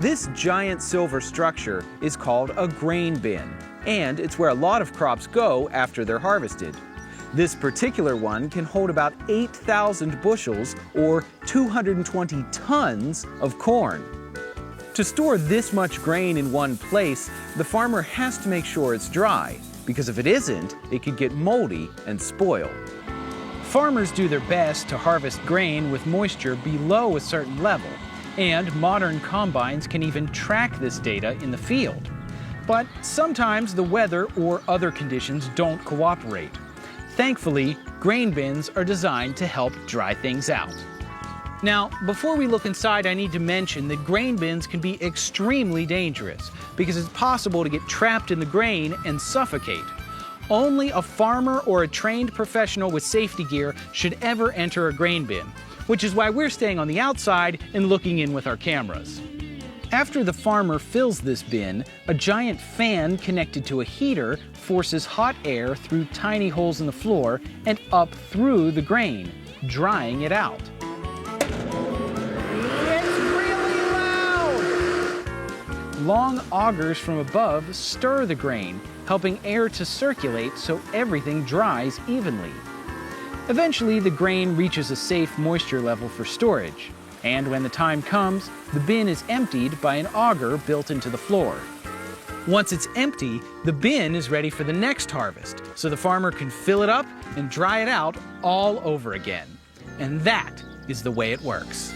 This giant silver structure is called a grain bin, and it's where a lot of crops go after they're harvested. This particular one can hold about 8,000 bushels or 220 tons of corn. To store this much grain in one place, the farmer has to make sure it's dry, because if it isn't, it could get moldy and spoil. Farmers do their best to harvest grain with moisture below a certain level, and modern combines can even track this data in the field. But sometimes the weather or other conditions don't cooperate. Thankfully, grain bins are designed to help dry things out. Now, before we look inside, I need to mention that grain bins can be extremely dangerous because it's possible to get trapped in the grain and suffocate. Only a farmer or a trained professional with safety gear should ever enter a grain bin, which is why we're staying on the outside and looking in with our cameras. After the farmer fills this bin, a giant fan connected to a heater forces hot air through tiny holes in the floor and up through the grain, drying it out. It's really loud! Long augers from above stir the grain, helping air to circulate so everything dries evenly. Eventually, the grain reaches a safe moisture level for storage. And when the time comes, the bin is emptied by an auger built into the floor. Once it's empty, the bin is ready for the next harvest, so the farmer can fill it up and dry it out all over again. And that is the way it works.